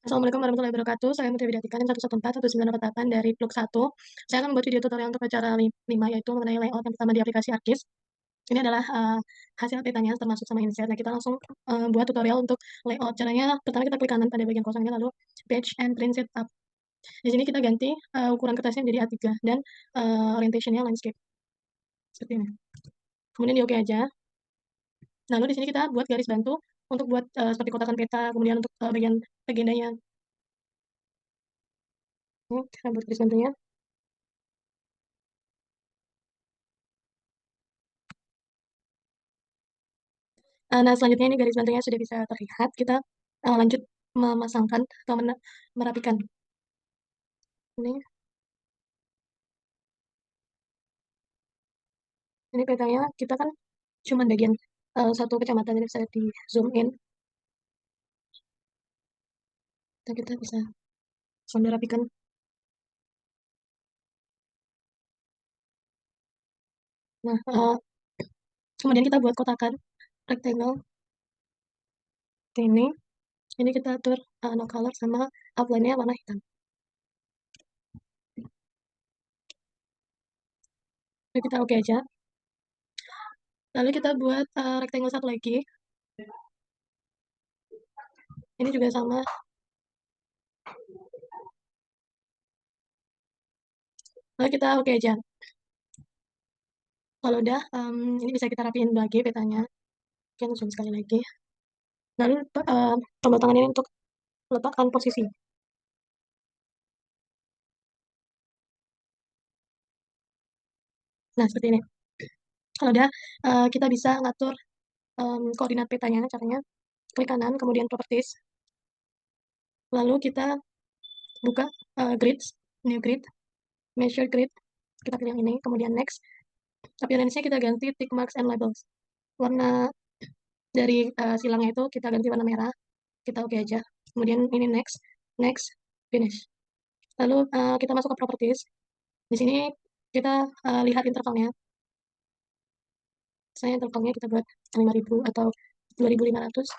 Assalamualaikum warahmatullahi wabarakatuh. Saya Putri Widiatika, NIM 1141948 dari Blok 1. Saya akan membuat video tutorial untuk acara 5, yaitu mengenai layout yang pertama di aplikasi ArcGIS. Ini adalah hasil petanya termasuk sama insert. Nah, kita langsung buat tutorial untuk layout. Caranya, pertama kita klik kanan pada bagian kosongnya, lalu page and print setup. Di sini kita ganti ukuran kertasnya menjadi A3 dan orientationnya landscape. Seperti ini. Kemudian di OK aja. Lalu di sini kita buat garis bantu untuk buat seperti kotakan peta, kemudian untuk bagian agendanya. Kita buat garis bantunya. Nah, selanjutnya ini garis bantunya sudah bisa terlihat. Kita lanjut memasangkan atau merapikan. Ini petanya kita kan cuma bagian satu kecamatan, jadi bisa di zoom in. Kita bisa sambil rapikan. Nah, kemudian kita buat kotakan rectangle. Ini kita atur no color sama outline-nya warna hitam. Lalu kita oke aja. Lalu kita buat rectangle satu lagi. Ini juga sama. Lalu kita oke aja. Kalau udah, ini bisa kita rapiin lagi petanya. Kita zoom sekali lagi. Lalu tombol tangan ini untuk letakkan posisi. Nah, seperti ini. Kalau udah, kita bisa ngatur koordinat petanya. Caranya klik kanan, kemudian properties. Lalu kita buka grids, new grid, measure grid. Kita pilih yang ini, kemudian next. Appearance-nya kita ganti tick marks and labels. Warna dari silangnya itu kita ganti warna merah. Kita oke aja. Kemudian ini next, next, finish. Lalu kita masuk ke properties. Di sini kita lihat intervalnya. Misalnya intervalnya kita buat 5.000 atau 2.500.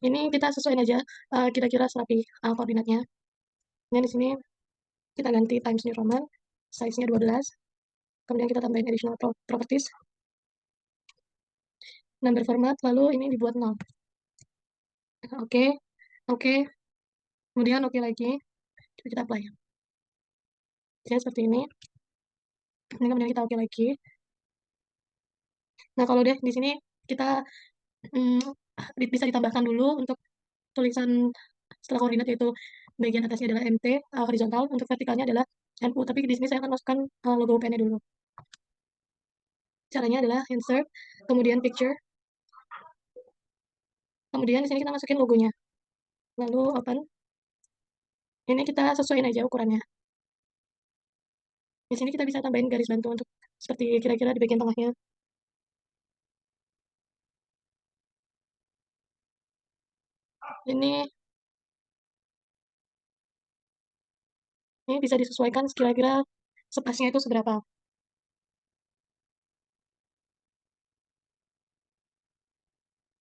Ini kita sesuaiin aja kira-kira serapi koordinatnya. Nah, di sini kita ganti Times New Roman, size-nya 12. Kemudian kita tambahin additional properties. Number format, lalu ini dibuat 0. Oke, oke. Kemudian oke lagi. Coba kita apply. Jadi seperti ini. Ini kemudian kita oke lagi. Nah, kalau deh di sini kita bisa ditambahkan dulu untuk tulisan setelah koordinat, yaitu bagian atasnya adalah MT horizontal, untuk vertikalnya adalah NU, tapi di sini saya akan masukkan logo UPN-nya dulu. Caranya adalah insert, kemudian picture, kemudian di sini kita masukin logonya, lalu open. Ini kita sesuaiin aja ukurannya. Di sini kita bisa tambahin garis bantu untuk seperti kira-kira di bagian tengahnya. Ini bisa disesuaikan kira-kira spasinya itu seberapa.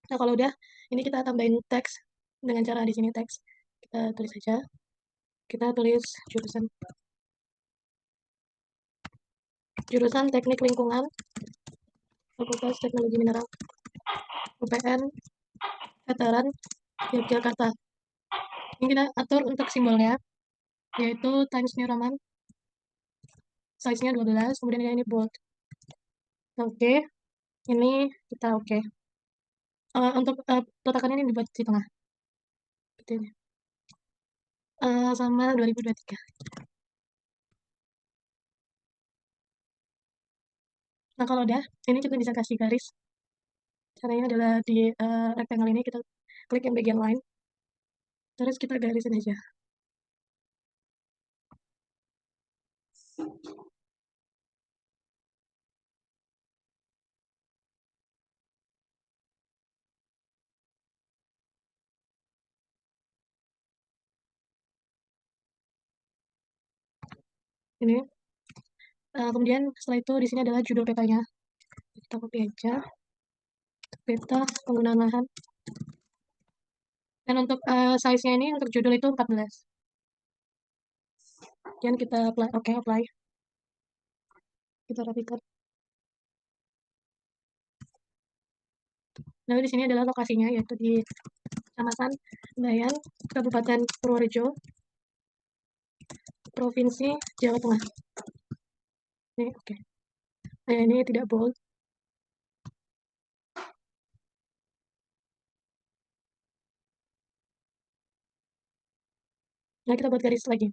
Nah, kalau udah, ini kita tambahin teks dengan cara di sini teks. Kita tulis aja. Kita tulis jurusan Teknik Lingkungan, Fakultas Teknologi Mineral, UPN, Veteran, Yogyakarta. Ini kita atur untuk simbolnya, yaitu Times New Roman, size-nya 12, kemudian ini bold. Oke, ini kita oke. Untuk peletakannya ini dibuat di tengah. Seperti ini. Sama 2023. Nah, kalau udah, ini kita bisa kasih garis. Caranya adalah di rectangle ini kita klik yang bagian line, terus kita garisin aja. Ini. Kemudian setelah itu di sini adalah judul petanya. Kita copy aja. Peta penggunaan lahan. Dan untuk size-nya ini untuk judul itu 14. Kemudian kita apply, oke, apply. Kita rapikan. Lalu di sini adalah lokasinya, yaitu di Kecamatan Bayan, Kabupaten Purworejo, Provinsi Jawa Tengah. Ini oke. Nah, ini tidak bold. Nah, kita buat garis lagi.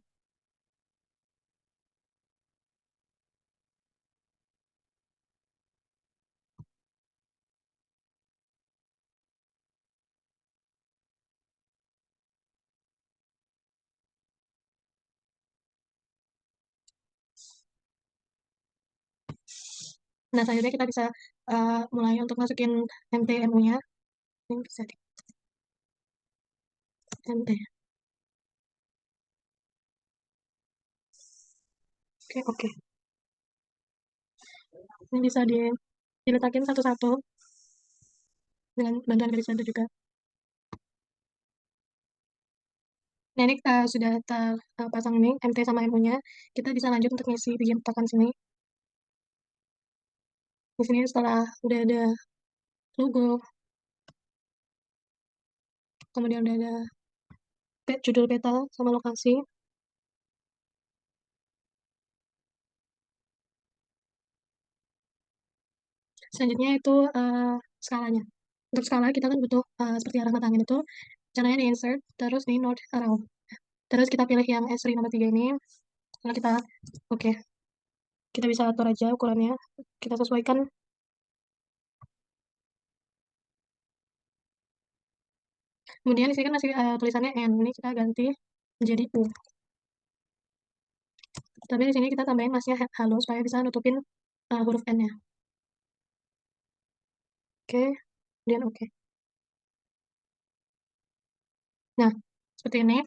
Nah, selanjutnya kita bisa mulai untuk masukin MT-MU-nya. Ini bisa di MT. Oke, oke. Ini bisa diletakin satu-satu dengan bantuan garis bantu juga. Nah, ini sudah terpasang ini MT sama MU-nya. Kita bisa lanjut untuk ngisi di tekan sini. Di sini setelah udah ada logo, kemudian udah ada judul peta sama lokasi. Selanjutnya itu skalanya. Untuk skala kita kan butuh seperti arah mata angin itu, caranya di insert, terus di north arrow. Terus kita pilih yang S3 nomor 3 ini, lalu kita oke. Kita bisa atur aja ukurannya, kita sesuaikan. Kemudian di sini kan masih tulisannya N, ini kita ganti menjadi U. Tapi di sini kita tambahin masnya halus supaya bisa nutupin huruf N-nya. Oke, kemudian oke. Nah, seperti ini.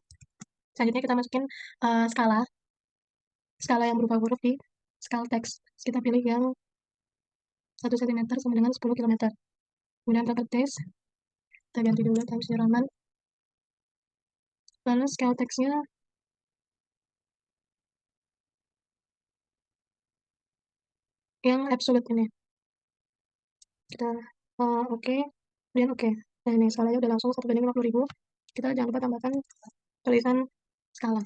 Selanjutnya kita masukin skala. Skala yang berupa huruf di skala teks. Kita pilih yang 1 cm sama dengan 10 km. Kemudian properties, kita ganti dulu Times New Roman. Lalu scale text-nya yang absolute ini. Kita oke, kemudian oke. Nah, ini skalanya udah langsung 1/50.000. Kita jangan lupa tambahkan tulisan skala.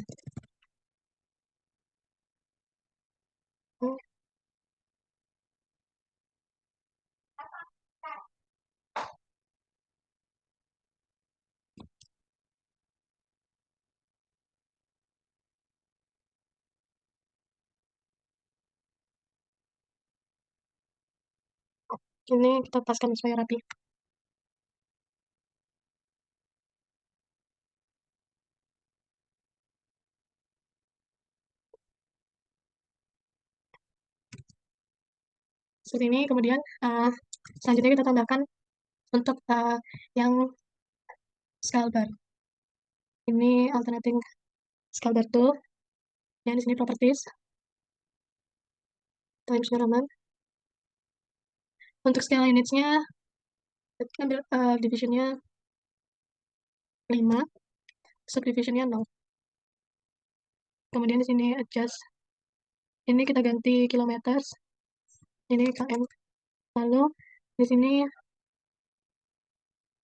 Ini kita paskan supaya rapi. Seperti ini, kemudian selanjutnya kita tambahkan untuk yang scale bar. Ini alternating scale bar tool. Yang di sini properties, Times New Roman. Untuk scale units-nya, kita ambil division-nya 5, subdivision-nya 0. Kemudian di sini adjust. Ini kita ganti kilometer. Ini km. Lalu di sini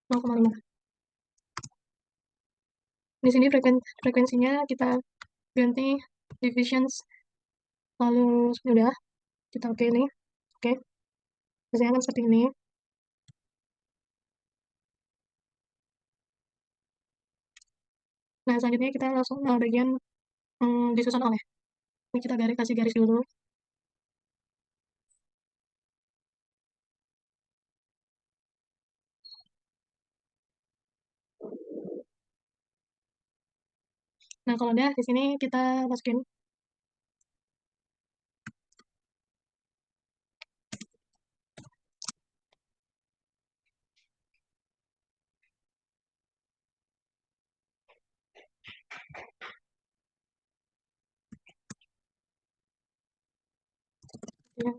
0,5. Di sini frekuensinya kita ganti divisions. Lalu sudah kita oke ini. Oke. Biasanya kan seperti ini. Nah, selanjutnya kita langsung bagian disusun oleh. Ini kita kasih garis dulu. Nah, kalau udah di sini kita masukin. Ya,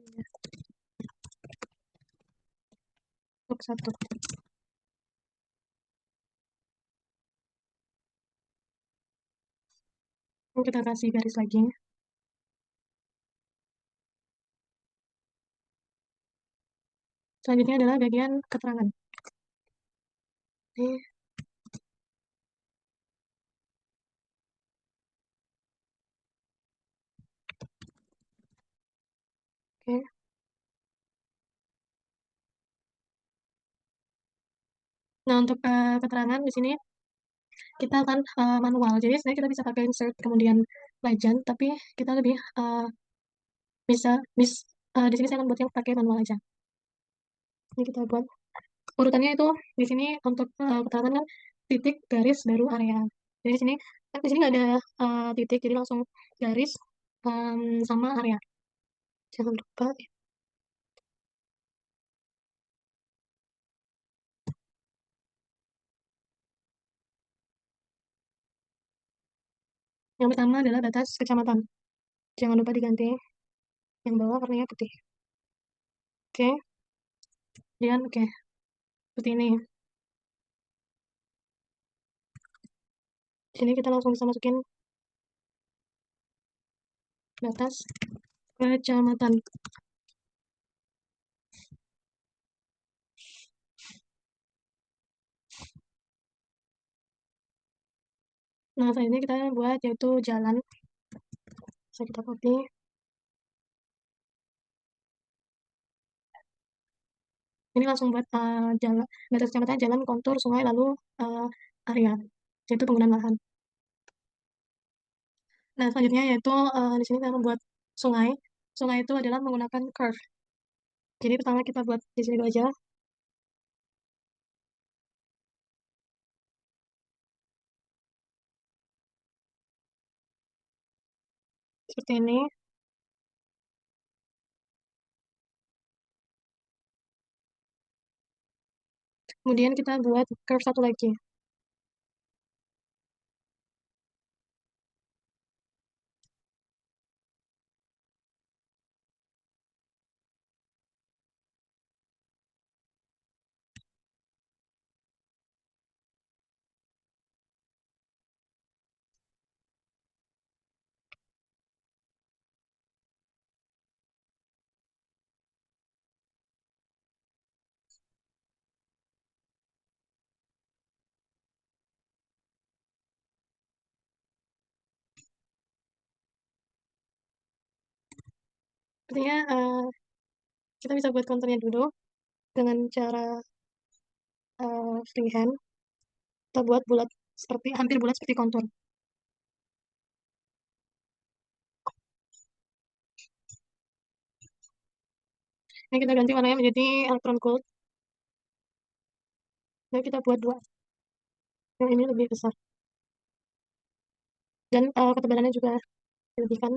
untuk satu. Kita kasih garis lagi. Selanjutnya adalah bagian keterangan. Oke, oke. Nah, untuk keterangan di sini kita akan manual. Jadi sebenarnya kita bisa pakai insert kemudian legend, tapi kita lebih bisa di sini saya akan buat yang pakai manual aja. Ini kita buat urutannya itu di sini untuk keterangan kan titik garis baru area. Jadi di sini kan di sini nggak ada titik, jadi langsung garis sama area. Jangan lupa. Yang pertama adalah batas kecamatan. Jangan lupa diganti yang bawah warnanya putih. Oke, kemudian oke seperti ini. Di sini kita langsung bisa masukin batas kecamatan. Nah, selanjutnya kita buat yaitu jalan. Bisa kita copy. Ini langsung buat jalan batas kecamatan, jalan, kontur, sungai, lalu uh, area, yaitu penggunaan lahan. Nah, selanjutnya yaitu di sini kita membuat sungai. Sungai itu adalah menggunakan curve. Jadi pertama kita buat di sini dulu aja, seperti ini. Kemudian kita buat curve satu lagi, sepertinya kita bisa buat konturnya dulu dengan cara freehand. Kita buat bulat seperti hampir bulat seperti kontur. Ini kita ganti warnanya menjadi electron gold. Nah, kita buat dua. Yang ini lebih besar. Dan ketebalannya juga dilebihkan.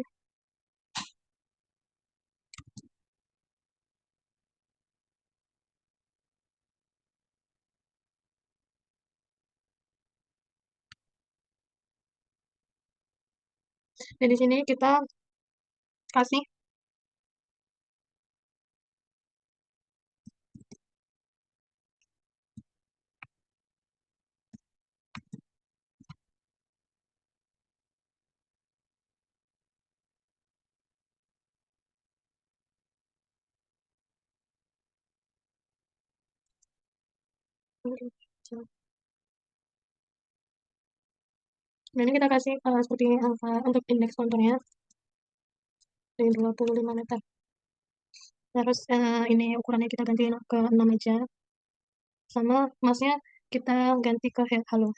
Dan di sini kita kasih dan ini kita kasih seperti angka untuk indeks konturnya dari 25 meter. Terus ini ukurannya kita ganti ke 6 aja. Sama masnya kita ganti ke halo.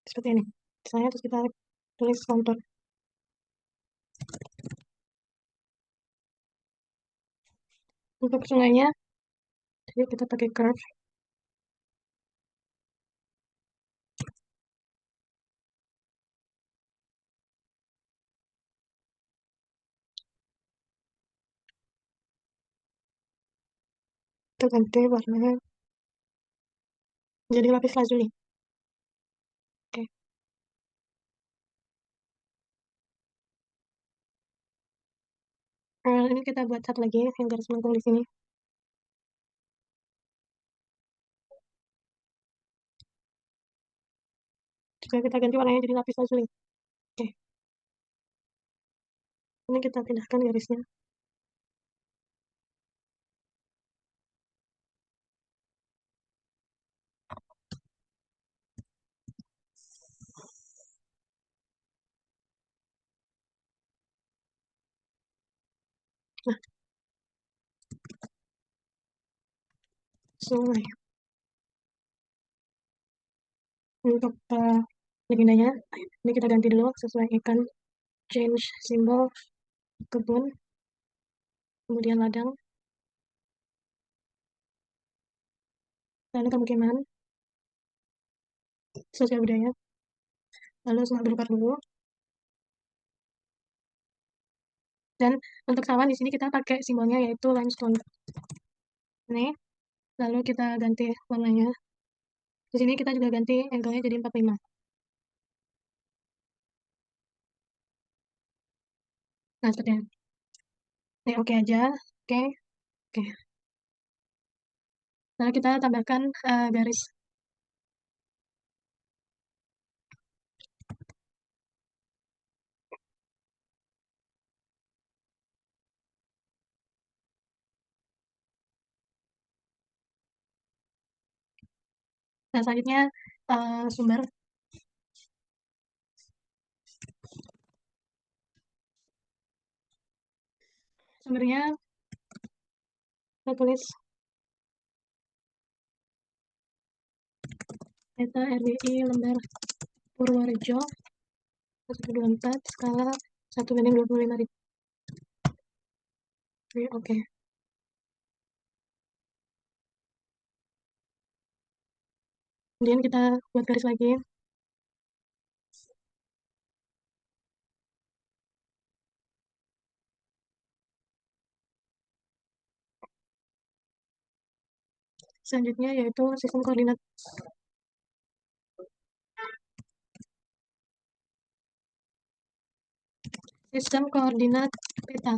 Seperti ini. Misalnya terus kita tulis kontur. Untuk sungainya, jadi kita pakai curve. Kita ganti warnanya jadi lapis lazuli. Oke. Ini kita buat satu lagi yang garis melengkung di sini. Juga kita ganti warnanya jadi lapis lazuli. Oke, ini kita pindahkan garisnya. Nah, selesai. Untuk legendanya, ini kita ganti dulu sesuai ikan. Change simbol, kebun, kemudian ladang, lalu pemukiman, sosial budaya, lalu semak belukar dulu. Dan untuk sawan di sini kita pakai simbolnya yaitu limestone. Ini, lalu kita ganti warnanya. Di sini kita juga ganti angle-nya jadi 45. Nah, seperti ini. Ini oke aja. Oke, oke. Lalu kita tambahkan garis. Nah, selanjutnya sumber. Sumbernya kita tulis data RWI lembar Purworejo 124 skala 1:25.000. Oke. Kemudian kita buat garis lagi. Selanjutnya yaitu sistem koordinat. Sistem koordinat peta.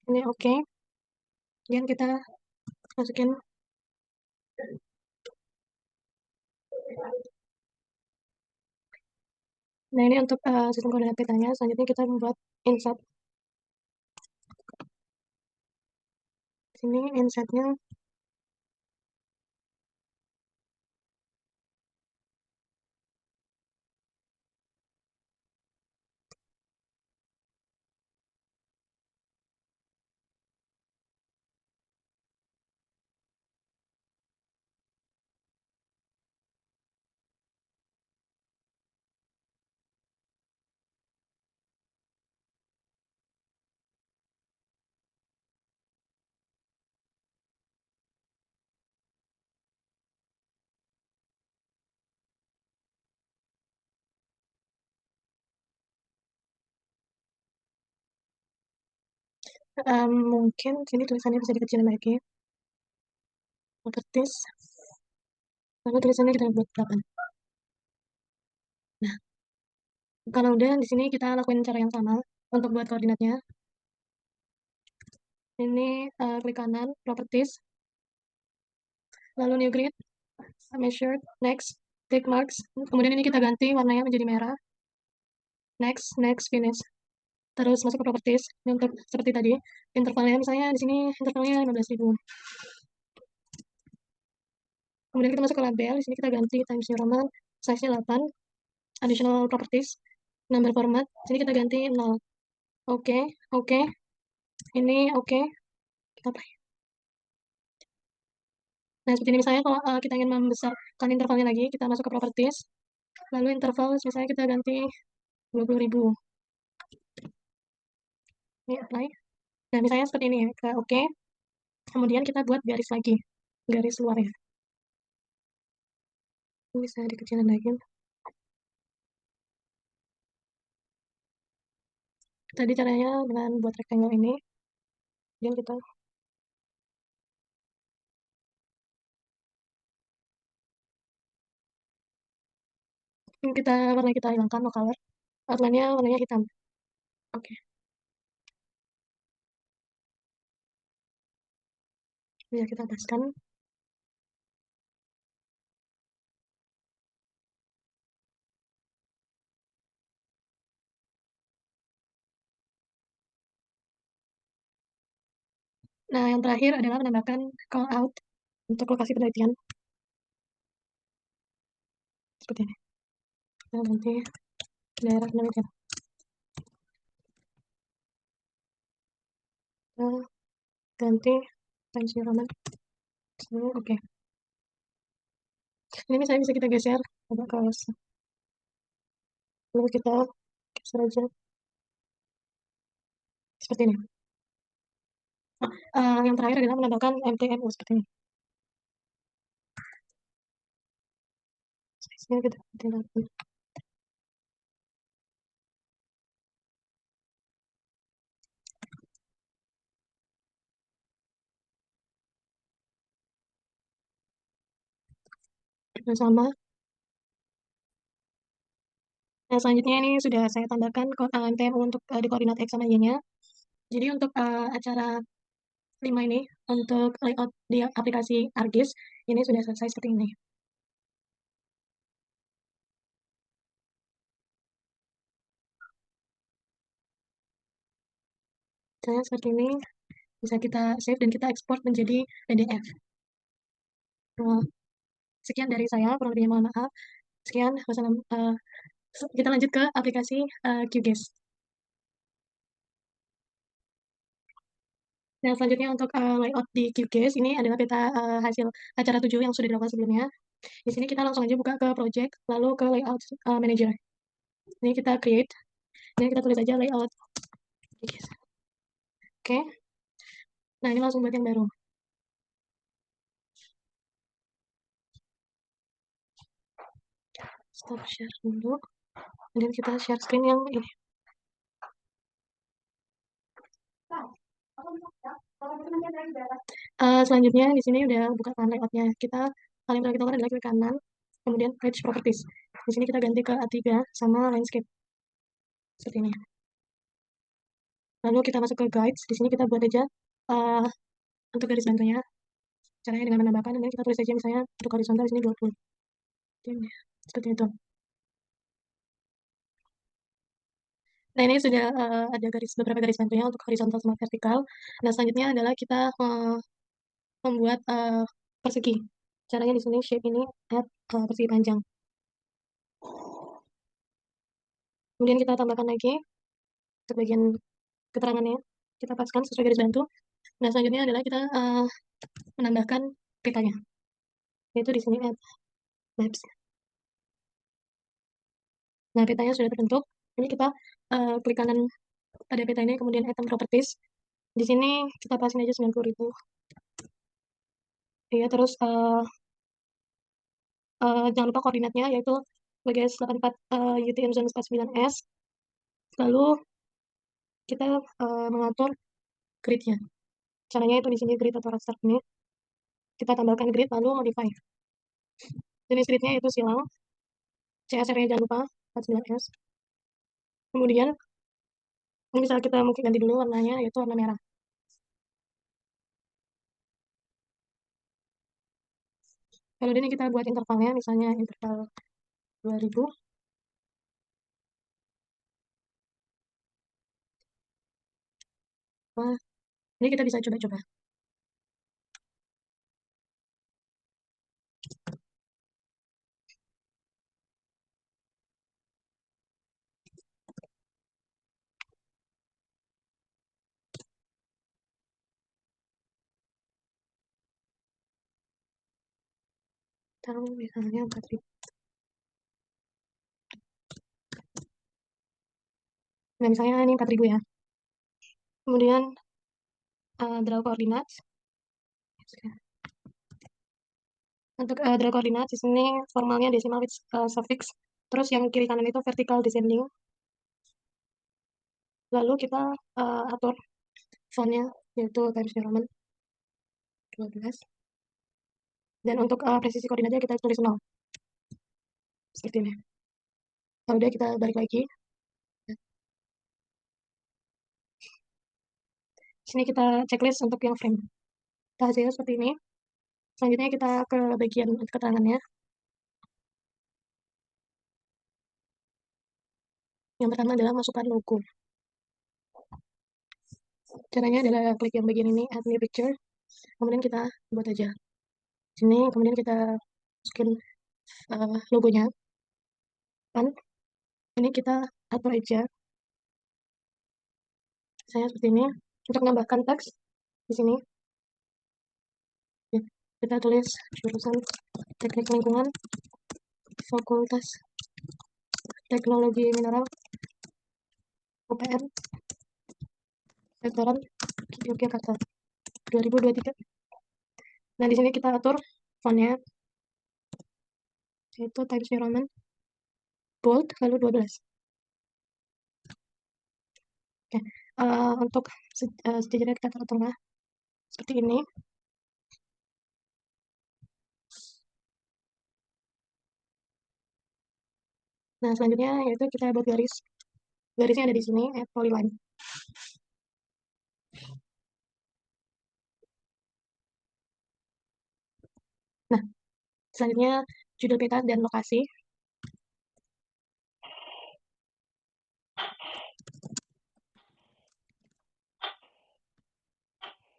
Ini oke. Kemudian kita masukin. Nah, ini untuk sistem koordinat petanya. Selanjutnya kita membuat insert. Sini insertnya mungkin sini tulisannya bisa dikecilin lagi. Properties. Lalu tulisannya kita buat 8. Nah, kalau udah di sini kita lakuin cara yang sama untuk buat koordinatnya. Ini klik kanan, properties, lalu new grid, measure, next, tick marks. Kemudian ini kita ganti warnanya menjadi merah. Next, next, finish. Terus masuk ke properties. Ini untuk seperti tadi, intervalnya misalnya di sini intervalnya 15.000. Kemudian kita masuk ke label, di sini kita ganti Times New Roman, size-nya 8, additional properties, number format, di sini kita ganti 0. Oke, oke, ini oke, kita apply. Nah, seperti ini misalnya kalau kita ingin membesarkan intervalnya lagi, kita masuk ke properties, lalu interval misalnya kita ganti 20.000. Ini apply. Nah, misalnya seperti ini ya, kita oke. Kemudian kita buat garis lagi, garis luarnya. Ini bisa dikecilin lagi. Tadi caranya dengan buat rectangle ini, kemudian kita warna kita hilangkan, no color. Outline-nya warnanya hitam. Oke. Ya, kita paskan. Nah, yang terakhir adalah menambahkan call out untuk lokasi penelitian seperti ini. Kita ganti daerah penelitian. Kita ganti Times New Roman. Oke. Ini misalnya bisa kita geser agak ke atas. Lalu kita geser aja seperti ini. Nah, yang terakhir adalah menambahkan MTMU seperti ini. Size-nya kita ganti. Nah, sama. Nah, selanjutnya ini sudah saya tambahkan MTMU untuk di koordinat X sama Y-nya. Jadi untuk acara 5 ini, untuk layout di aplikasi ArcGIS, ini sudah selesai seperti ini. Misalnya seperti ini, bisa kita save dan kita ekspor menjadi PDF. Nah, sekian dari saya, kurang lebihnya mohon maaf. Sekian, kita lanjut ke aplikasi QGIS. Nah, selanjutnya untuk layout di QGIS, ini adalah peta hasil acara 7 yang sudah dilakukan sebelumnya. Di sini kita langsung aja buka ke project, lalu ke layout manager. Ini kita create, ini kita tulis aja layout QGIS. Oke. Nah, ini langsung buat yang baru. Stop share dulu. Kemudian kita share screen yang ini. Selanjutnya di sini udah buka kan layoutnya. Kita paling pertama kita lakukan adalah klik kanan, kemudian page properties. Di sini kita ganti ke A3 sama landscape seperti ini. Lalu kita masuk ke guides. Di sini kita buat aja untuk garis bantunya. Caranya dengan menambahkan, dan kita tulis aja misalnya untuk horizontal di sini 20. Seperti itu. Nah, ini sudah ada beberapa garis bantunya untuk horizontal sama vertikal. Nah, selanjutnya adalah kita membuat persegi. Caranya di sini shape ini add persegi panjang. Kemudian kita tambahkan lagi untuk bagian keterangannya. Kita paskan sesuai garis bantu. Nah, selanjutnya adalah kita menambahkan petanya. Yaitu di sini add maps. Nah, petanya sudah terbentuk. Ini kita klik kanan pada peta ini, kemudian item properties. Di sini kita pasin aja 90.000. Ya, terus jangan lupa koordinatnya, yaitu WGS 84 UTM zone 49S. Lalu kita mengatur grid-nya. Caranya itu di sini grid atau raster ini. Kita tambahkan grid, lalu modify. Jenis gridnya itu silang. CSR-nya jangan lupa 49S. Kemudian ini bisa kita mungkin ganti dulu warnanya, yaitu warna merah. Kalau ini kita buat intervalnya, misalnya interval 2000. Nah, ini kita bisa coba-coba. Taruh misalnya 4000. Nah, misalnya ini 4000 ya. Kemudian draw koordinat. Untuk draw koordinat di sini formalnya decimal with suffix. Terus yang kiri kanan itu vertical descending. Lalu kita atur fontnya, yaitu Times New Roman 12. Dan untuk presisi koordinatnya kita tulis 0. Seperti ini. Kalau udah kita balik lagi. Sini kita checklist untuk yang frame. hasilnya seperti ini. Selanjutnya kita ke bagian keterangannya. Yang pertama adalah masukkan logo. Caranya adalah klik yang bagian ini, add new picture. Kemudian kita buat aja. Sini, kemudian kita masukin logonya. Kan, ini kita atur aja. Saya seperti ini. Untuk menambahkan teks di sini, ya, kita tulis jurusan Teknik Lingkungan, Fakultas Teknologi Mineral, UPN, Sektoran Yogyakarta, 2023. Nah, di sini kita atur fontnya, yaitu Times New Roman, bold, lalu 12. Oke, untuk sejajarnya kita taruh tengah, seperti ini. Nah, selanjutnya yaitu kita buat garis. Garisnya ada di sini, add polyline. Nah, selanjutnya judul peta dan lokasi.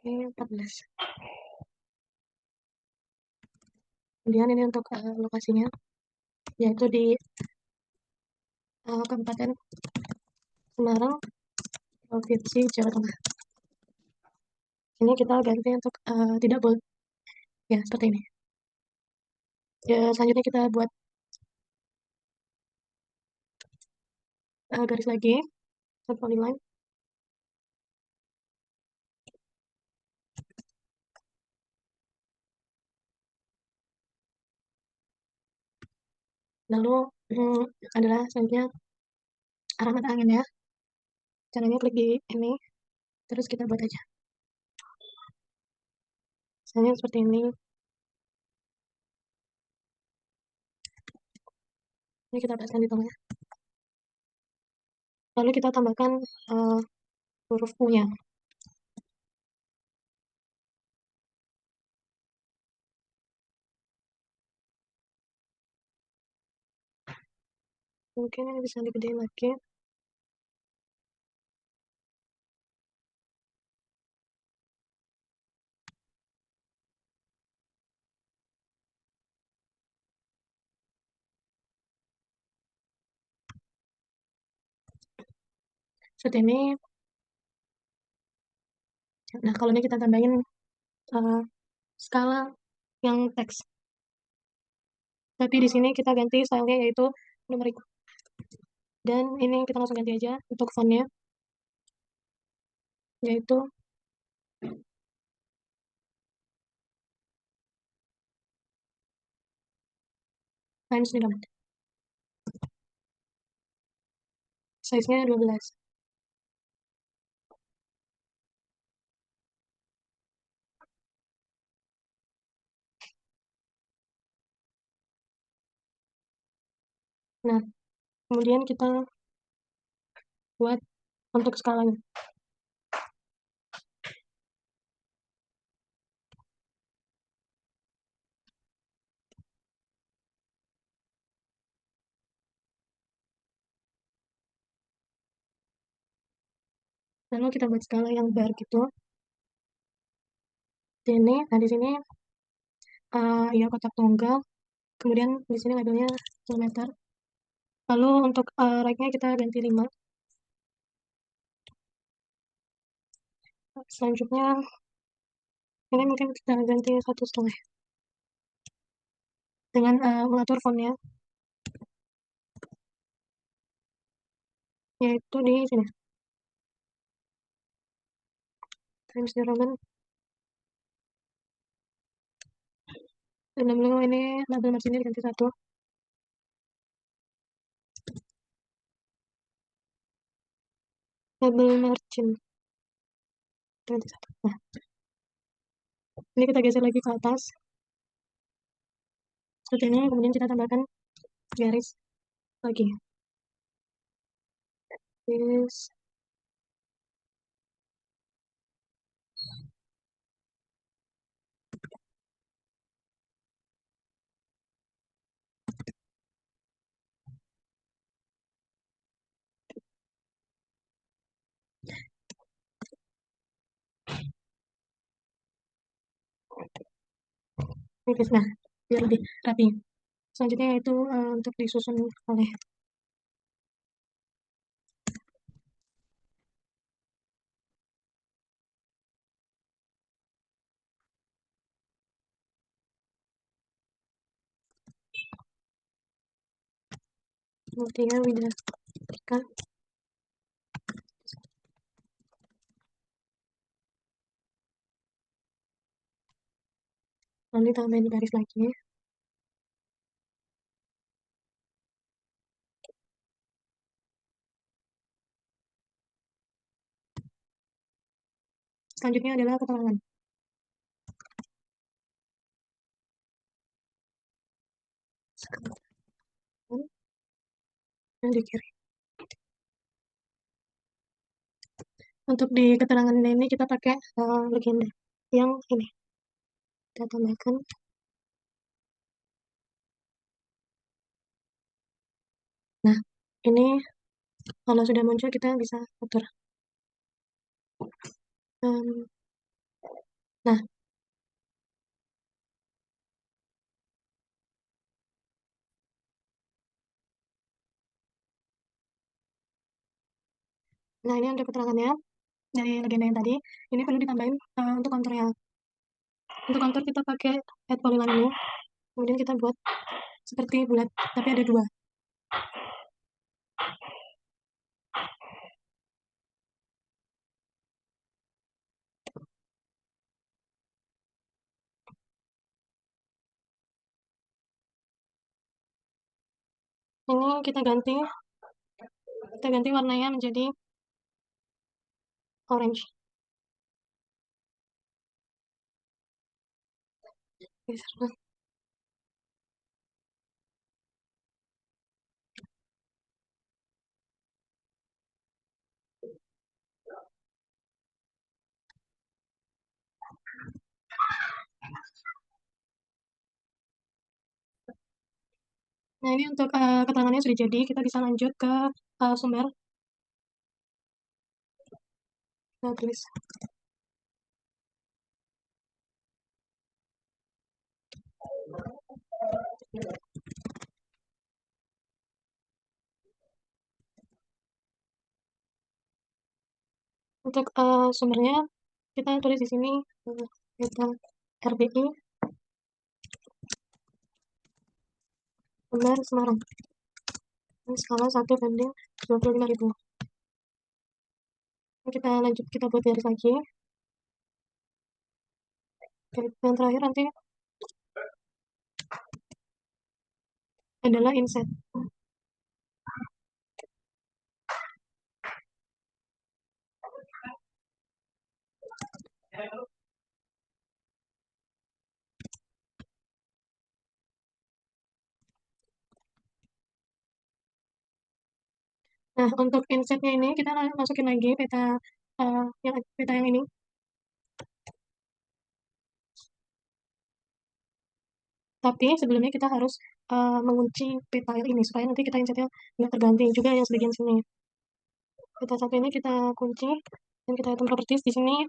Ini 14. Kemudian ini untuk lokasinya, yaitu di Kabupaten Semarang, Provinsi Jawa Tengah. Ini kita ganti untuk tidak bold. Ya, seperti ini. Ya, selanjutnya kita buat garis lagi, satu polyline. Lalu adalah selanjutnya arah mata angin ya. Caranya klik di ini, terus kita buat aja. Misalnya seperti ini. Ini kita paskan di tengah. Lalu kita tambahkan huruf U-nya. Mungkin ini bisa digedein lagi. Seperti ini. Nah, kalau ini kita tambahin skala yang teks. Tapi di sini kita ganti stylenya yaitu numerik. Dan ini kita langsung ganti aja untuk fontnya, yaitu Times New Roman. Size-nya 12. Nah, kemudian kita buat untuk skalanya. Lalu kita buat skala yang bar gitu. Ini, nah di sini ya kotak tunggal. Kemudian di sini labelnya kilometer. Lalu untuk right-nya kita ganti 5. Selanjutnya ini mungkin kita ganti 1,5 dengan mengatur fontnya, yaitu di sini Times New Roman. Dan lalu ini label marginnya diganti 1. Label margin diganti 1. Nah, ini kita geser lagi ke atas seperti ini. Kemudian kita tambahkan garis lagi. Garis. nipis. Nah, biar lebih rapi. Selanjutnya yaitu untuk disusun oleh Mutia Widaka. Lalu ditambahin di baris lagi. Selanjutnya adalah keterangan. Yang di kiri. Untuk di keterangan ini kita pakai legenda yang ini. Kita tambahkan. Nah, ini kalau sudah muncul kita bisa atur. Nah, ini untuk keterangannya dari legenda yang tadi. Ini perlu ditambahin untuk konturnya. Untuk kontur kita pakai add polyline ini. Kemudian kita buat seperti bulat, tapi ada dua. Ini kita ganti warnanya menjadi orange. Nah, ini untuk keterangannya sudah jadi. Kita bisa lanjut ke sumber. Kita tulis. Untuk sumbernya kita tulis di sini kita RBI Sumber Semarang. Ini skala 1:25.000. Kita lanjut, kita buat garis lagi. Yang terakhir nanti adalah inset. Nah, untuk insetnya ini kita masukin lagi peta yang ini. Tapi sebelumnya kita harus mengunci peta yang ini supaya nanti kita insetnya nggak terganti juga yang sebagian sini. Peta satu ini kita kunci dan kita hitung properties. Di sini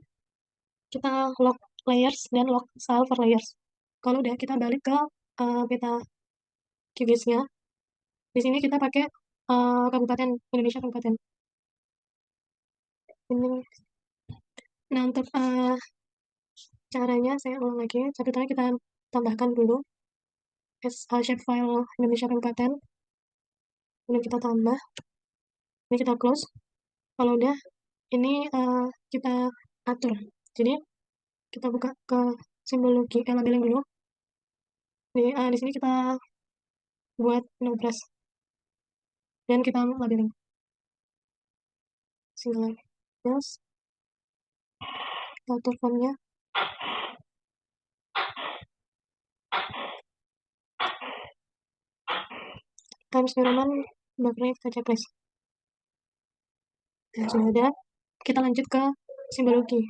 kita lock layers dan lock style for layers. Kalau udah kita balik ke peta QGIS-nya. Di sini kita pakai kabupaten Indonesia kabupaten. Ini. Nah, untuk caranya saya ulang lagi. Catatan kita tambahkan dulu as shapefile Indonesia kabupaten. Ini kita tambah. Ini kita close. Kalau udah, ini kita atur. Jadi kita buka ke simbologi labeling dulu. Di sini kita buat no brush dan kita labeling single yes, kita atur fontnya Times New Roman background kita checklist. Nah, sudah ada. Kita lanjut ke simbologi.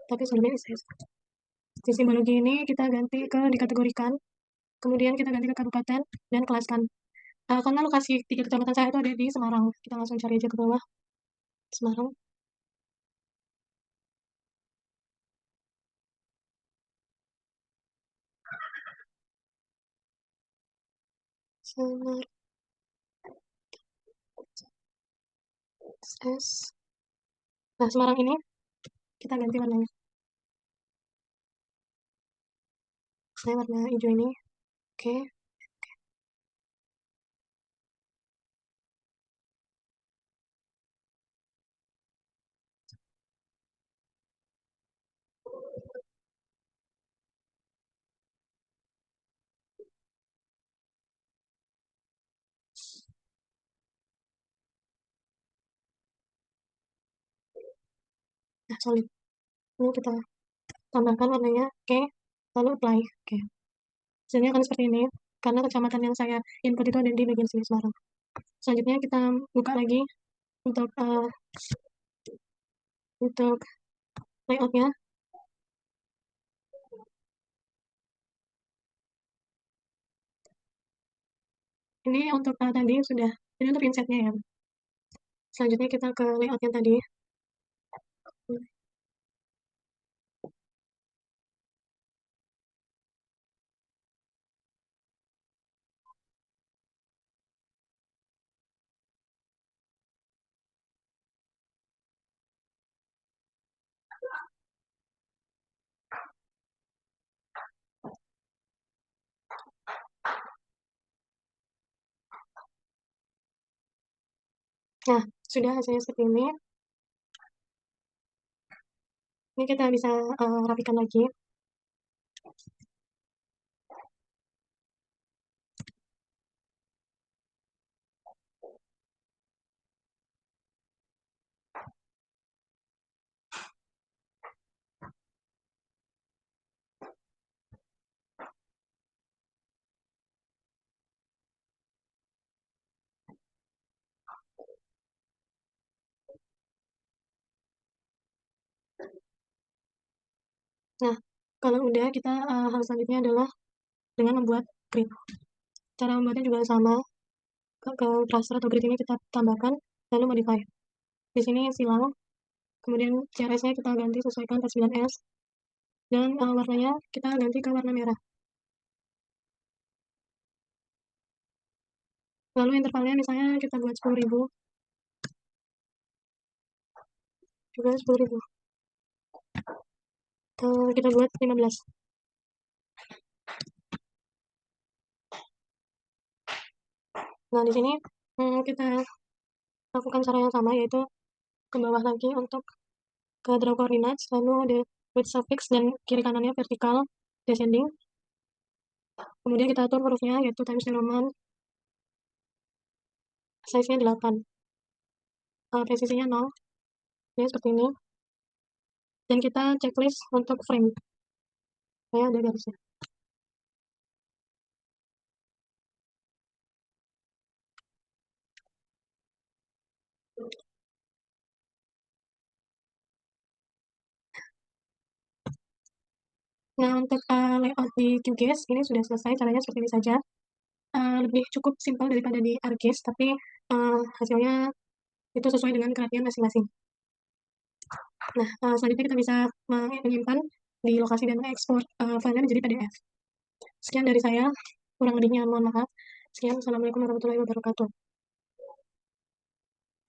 Tapi sebelumnya di simbologi ini kita ganti ke dikategorikan. Kemudian kita ganti ke kabupaten dan kelaskan. Karena lokasi 3 kecamatan saya itu ada di Semarang. Kita langsung cari aja ke bawah. Semarang. Summer S. Nah, Semarang ini kita ganti warnanya. Saya warna hijau ini. Oke. Nah, solid. Ini kita tambahkan warnanya. Oke. Lalu apply. Oke. Hasilnya akan seperti ini. Karena kecamatan yang saya input itu ada di bagian sini Semarang. Selanjutnya kita buka lagi untuk layoutnya. Ini untuk tadi sudah. Ini untuk insetnya ya. Selanjutnya kita ke layoutnya tadi. Nah, sudah hasilnya seperti ini. Ini kita bisa rapikan lagi. Nah, kalau udah kita hal selanjutnya adalah dengan membuat grid. Cara membuatnya juga sama. Ke raster atau grid ini kita tambahkan, lalu modify. Di sini silang, kemudian CRS-nya kita ganti sesuaikan T9S, dan warnanya kita ganti ke warna merah. Lalu intervalnya misalnya kita buat 10.000, juga 10.000. Kita buat 15. Nah, di sini kita lakukan cara yang sama, yaitu ke bawah lagi untuk ke draw coordinates, lalu ada width suffix dan kiri kanannya vertikal descending. Kemudian kita atur hurufnya, yaitu Times New Roman, size-nya 8. Presisinya 0. Ini seperti ini. Dan kita checklist untuk frame. Saya ada garisnya. Nah, untuk layout di QGIS ini sudah selesai. Caranya seperti ini saja. Lebih cukup simpel daripada di ArcGIS, tapi hasilnya itu sesuai dengan keahlian masing-masing. Nah, selanjutnya kita bisa menyimpan di lokasi dan mengekspor filenya menjadi PDF. Sekian dari saya, kurang lebihnya mohon maaf. Sekian, Assalamualaikum warahmatullahi wabarakatuh.